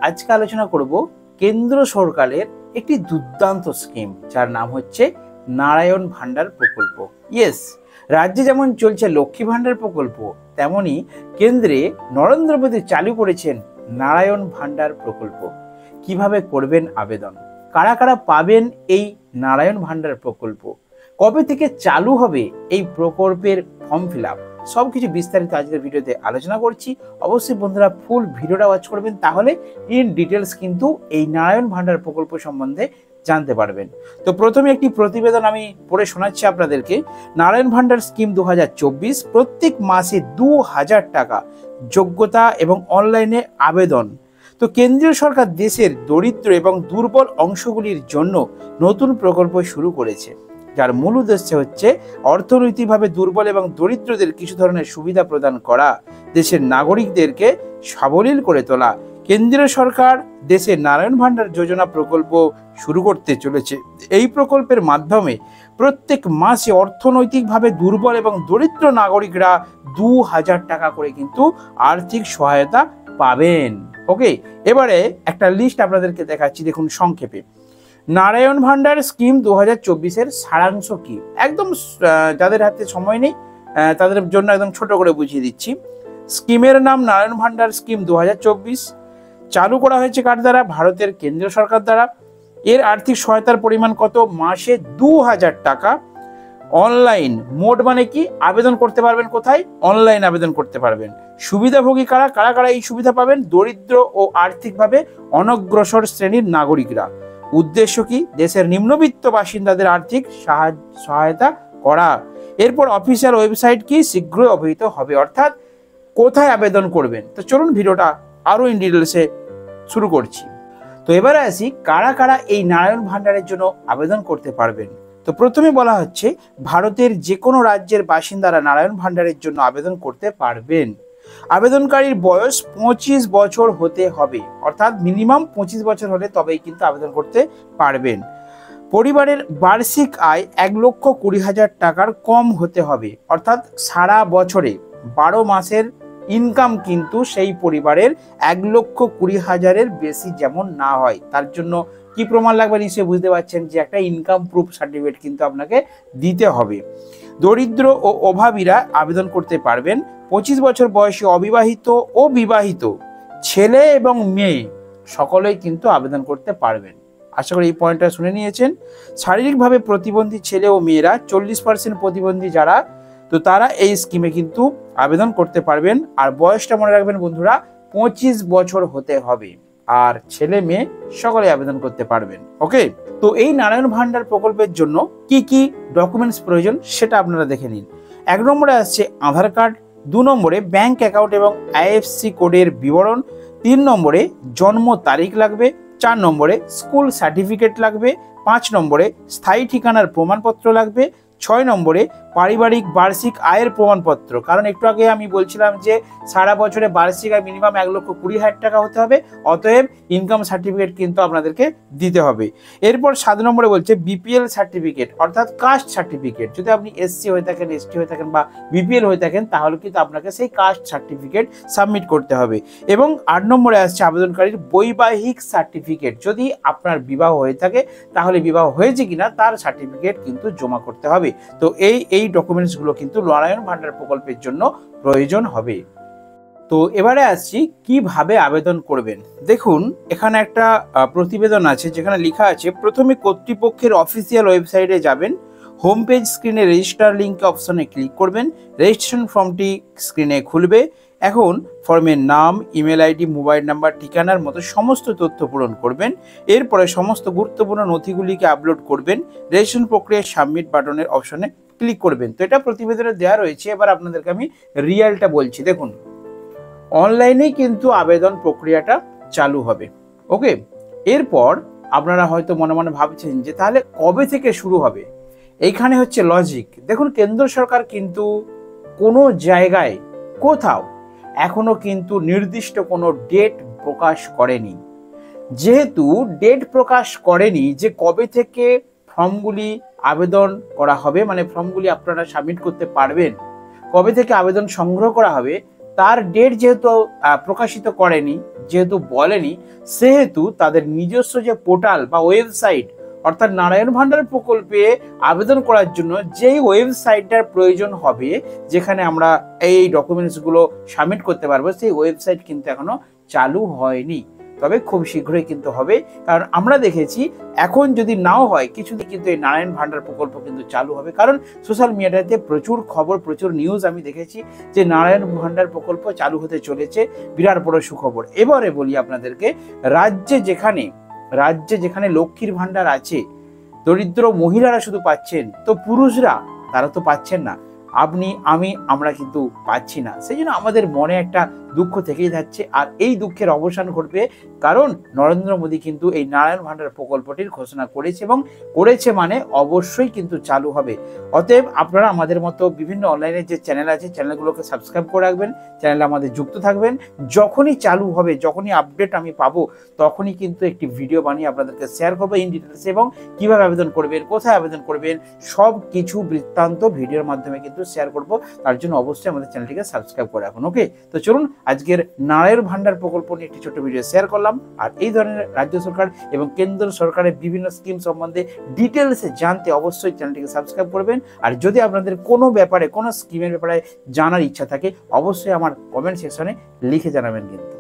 আজকে আলোচনা করব কেন্দ্র সরকারের একটি দুর্দান্ত স্কিম, যার নাম হচ্ছে নারায়ণ ভান্ডার প্রকল্প। ইয়েস, রাজ্যে যেমন চলছে লক্ষ্মী ভান্ডার প্রকল্প, তেমনি কেন্দ্রে নরেন্দ্র মোদী চালু করেছেন নারায়ণ ভান্ডার প্রকল্প। কিভাবে করবেন আবেদন, কারা কারা পাবেন এই নারায়ণ ভান্ডার প্রকল্প, কবে থেকে চালু হবে এই প্রকল্পের ফর্ম ফিল আপ, সবকিছু বিস্তারিত আজকের ভিডিওতে আলোচনা করছি। অবশ্যই বন্ধুরা ফুল ভিডিওটা ওয়াচ করবেন, তাহলে ইন ডিটেলস কিন্তু এই নারায়ণ ভান্ডার প্রকল্প সম্বন্ধে জানতে পারবেন। তো প্রথমে একটি প্রতিবেদন আমি পড়ে শোনাচ্ছি আপনাদেরকে। নারায়ণ ভান্ডার স্কিম 2024, প্রত্যেক মাসে 2000 টাকা যোগ্যতা এবং অনলাইনে আবেদন। তো কেন্দ্রীয় সরকার দেশের দরিদ্র এবং দুর্বল অংশগুলির জন্য নতুন প্রকল্প শুরু করেছে, যার মূল উদ্দেশ্য হচ্ছে অর্থনৈতিকভাবে দুর্বল এবং দরিদ্রদের কিছু ধরনের সুবিধা প্রদান করা, দেশের নাগরিকদেরকে সাবলীল করে তোলা। কেন্দ্রীয় সরকার দেশের নারায়ণ ভান্ডার যোজনা প্রকল্প শুরু করতে চলেছে। এই প্রকল্পের মাধ্যমে প্রত্যেক মাসে অর্থনৈতিকভাবে দুর্বল এবং দরিদ্র নাগরিকরা 2000 টাকা করে কিন্তু আর্থিক সহায়তা পাবেন। ওকে, এবারে একটা লিস্ট আপনাদেরকে দেখাচ্ছি, দেখুন সংক্ষেপে। নারায়ণ ভান্ডার স্কিম 2024-এর সারাংশ কি, একদম যাদের হাতে সময় নেই তাদের জন্য একদম ছোট করে বুঝিয়ে দিচ্ছি। স্কিমের নাম নারায়ণ ভান্ডার স্কিম 2024, চালু করা হয়েছে কার দ্বারা? ভারতের কেন্দ্রীয় সরকার দ্বারা। এর আর্থিক সহায়তার পরিমাণ কত? মাসে 2000 টাকা। অনলাইন মোড মানে কি? আবেদন করতে পারবেন কোথায়? অনলাইন আবেদন করতে পারবেন। সুবিধাভোগী কারা কারা কারা এই সুবিধা পাবেন? দরিদ্র ও আর্থিকভাবে অনগ্রসর শ্রেণীর নাগরিকরা। উদ্দেশ্য কি? দেশের নিম্নবিত্ত বাসিন্দাদের আর্থিক সহায়তা করা। এরপর অফিসিয়াল ওয়েবসাইট কি? শীঘ্রই অবহিত হবে, অর্থাৎ কোথায় আবেদন করবেন। তো চলুন ভিডিওটা আরো ইন ডিটেলসে শুরু করছি। তো এবারে আসি কারা কারা এই নারায়ণ ভান্ডারের জন্য আবেদন করতে পারবেন। তো প্রথমে বলা হচ্ছে ভারতের যে কোনো রাজ্যের বাসিন্দারা নারায়ণ ভান্ডারের জন্য আবেদন করতে পারবেন। আবেদনকারীর বয়স 25 বছর হতে হবে, অর্থাৎ মিনিমাম 25 বছর হলে তবেই কিন্তু আবেদন করতে পারবেন। পরিবারের বার্ষিক আয় 1,20,000 টাকার কম হতে হবে, অর্থাৎ সারা বছরে 12 মাসের ইনকাম কিন্তু সেই পরিবারের 1,20,000-এর বেশি যেমন না হয়। তার জন্য কি প্রমাণ লাগবে নিশ্চয়ই বুঝতে পারছেন, যে একটা ইনকাম প্রুফ সার্টিফিকেট কিন্তু আপনাকে দিতে হবে। দরিদ্র ও অভাবীরা আবেদন করতে পারবেন। 25 বছর বয়সী অবিবাহিত ও বিবাহিত ছেলে এবং মেয়ে সকলেই কিন্তু আবেদন করতে পারবেন। আশা করি এই পয়েন্টটা শুনে নিয়েছেন। শারীরিকভাবে প্রতিবন্ধী ছেলে ও মেয়েরা, 40% প্রতিবন্ধী যারা, তো তারা এই স্কিমে কিন্তু আবেদন করতে পারবেন। আর বয়সটা মনে রাখবেন বন্ধুরা, 25 বছর হতে হবে। আর ছেলে মেয়ে সকলে আবেদন করতে পারবেন। ওকে, তো এই নারায়ণ ভান্ডার প্রকল্পের জন্য কি কি ডকুমেন্টস প্রয়োজন সেটা আপনারা দেখে নিন। 1 নম্বরে আসছে আধার কার্ড, 2 নম্বরে ব্যাংক অ্যাকাউন্ট এবং আইএফএসসি কোডের বিবরণ, 3 নম্বরে জন্ম তারিখ লাগবে, 4 নম্বরে স্কুল সার্টিফিকেট লাগবে, 5 নম্বরে স্থায়ী ঠিকানার প্রমাণপত্র লাগবে, 6 নম্বরে পারিবারিক বার্ষিক আয়ের প্রমাণপত্র। কারণ একটু আগে আমি বলছিলাম যে সারা বছরে বার্ষিক আয় মিনিমাম 1,20,000 টাকা হতে হবে, অতএব ইনকাম সার্টিফিকেট কিন্তু আপনাদেরকে দিতে হবে। এরপর 7 নম্বরে বলছে বিপিএল সার্টিফিকেট, অর্থাৎ কাস্ট সার্টিফিকেট। যদি আপনি এসসি হয়ে থাকেন, এসটি হয়ে থাকেন বা বিপিএল হয়ে থাকেন, তাহলে কিন্তু আপনাকে সেই কাস্ট সার্টিফিকেট সাবমিট করতে হবে। এবং 8 নম্বরে আসছে আবেদনকারীর বৈবাহিক সার্টিফিকেট। যদি আপনার বিবাহ হয়ে থাকে তাহলে বিবাহ হয়েছে কিনা তার সার্টিফিকেট কিন্তু জমা করতে হবে। তো এই ডকুমেন্টসগুলো কিন্তু নারায়ণ ভান্ডার প্রকল্পের জন্য প্রয়োজন হবে। তো এবারে আসছি কিভাবে আবেদন করবেন। দেখুন এখানে একটা প্রতিবেদন আছে যেখানে লেখা আছে, প্রথমে কর্তৃপক্ষের অফিসিয়াল ওয়েবসাইটে যাবেন, হোম পেজ স্ক্রিনে রেজিস্টার লিঙ্ক অপশনে ক্লিক করবেন, রেজিস্ট্রেশন ফর্মটি স্ক্রিনে খুলবে। এখন ফর্মের নাম, ইমেল আইডি, মোবাইল নাম্বার, ঠিকানার মতো সমস্ত তথ্য পূরণ করবেন। এরপরে সমস্ত গুরুত্বপূর্ণ নথিগুলিকে আপলোড করবেন। রেজিস্ট্রেশন প্রক্রিয়া সাবমিট বাটনের অপশনে ক্লিক করবেন। তো এটা প্রতিবেদনে দেওয়া রয়েছে। এবার আপনাদেরকে আমি রিয়ালটা বলছি। দেখুন অনলাইনেই কিন্তু আবেদন প্রক্রিয়াটা চালু হবে। ওকে, এরপর আপনারা হয়তো মনে মনে ভাবছেন যে তাহলে কবে থেকে শুরু হবে। এইখানে হচ্ছে লজিক। দেখুন কেন্দ্র সরকার কিন্তু কোনো জায়গায় কোথাও এখনো কিন্তু নির্দিষ্ট কোনো ডেট প্রকাশ করেনি। যেহেতু ডেট প্রকাশ করেনি যে কবে থেকে ফর্মগুলি আবেদন করা হবে, মানে ফর্মগুলি আপনারা সাবমিট করতে পারবেন, কবে থেকে আবেদন সংগ্রহ করা হবে, তার ডেট যেহেতু প্রকাশিত করেনি, যেহেতু বলেনি, সেহেতু তাদের নিজস্ব যে পোর্টাল বা ওয়েবসাইট, অর্থাৎ নারায়ণ ভান্ডার প্রকল্পে আবেদন করার জন্য যেই ওয়েবসাইটটার প্রয়োজন হবে, যেখানে আমরা এই ডকুমেন্টসগুলো সাবমিট করতে পারবো, সেই ওয়েবসাইট কিন্তু এখনো চালু হয়নি। তবে খুব শীঘ্রই কিন্তু হবে, কারণ আমরা দেখেছি এখন যদি নাও হয় কিছুদিন কিন্তু এই নারায়ণ ভান্ডার প্রকল্প কিন্তু চালু হবে। কারণ সোশ্যাল মিডিয়াতে প্রচুর খবর, প্রচুর নিউজ আমি দেখেছি যে নারায়ণ ভান্ডার প্রকল্প চালু হতে চলেছে, বিরাট বড় সুখবর। এবারে বলি আপনাদেরকে, রাজ্যে যেখানে লক্ষ্মীর ভান্ডার আছে, দরিদ্র মহিলারা শুধু পাচ্ছেন, তো পুরুষরা তারা তো পাচ্ছেন না। আমরা কিন্তু পাচ্ছি না। সেই জন্য আমাদের মনে একটা দুঃখ থেকেই যাচ্ছে, আর এই দুঃখের অবসান ঘটবে, কারণ নরেন্দ্র মোদী কিন্তু এই নারায়ণ ভান্ডার প্রকল্পটির ঘোষণা করেছে, এবং করেছে মানে অবশ্যই কিন্তু চালু হবে। অতএব আপনারা আমাদের মতো বিভিন্ন অনলাইনে যে চ্যানেল আছে, চ্যানেলগুলোকে সাবস্ক্রাইব করে রাখবেন, চ্যানেলে আমাদের যুক্ত থাকবেন। যখনই চালু হবে, যখনই আপডেট আমি পাবো, তখনই কিন্তু একটি ভিডিও বানিয়ে আপনাদেরকে শেয়ার করবো ইন ডিটেলস, এবং কিভাবে আবেদন করবেন, কোথায় আবেদন করবেন, সব কিছু বৃত্তান্ত ভিডিওর মাধ্যমে কিন্তু শেয়ার করব। তার জন্য অবশ্যই আমাদের চ্যানেলটিকে সাবস্ক্রাইব করে রাখুন। ওকে, তো চলুন আজকের নারায়ণ ভান্ডার প্রকল্প নিয়ে একটি ছোট্ট ভিডিও শেয়ার করলাম। আর এই ধরনের রাজ্য সরকার এবং কেন্দ্র সরকারের বিভিন্ন স্কিম সম্বন্ধে ডিটেলসে জানতে অবশ্যই চ্যানেলটিকে সাবস্ক্রাইব করবেন। আর যদি আপনাদের কোনো ব্যাপারে, কোনো স্কিমের ব্যাপারে জানার ইচ্ছা থাকে, অবশ্যই আমার কমেন্ট সেকশনে লিখে জানাবেন কিন্তু।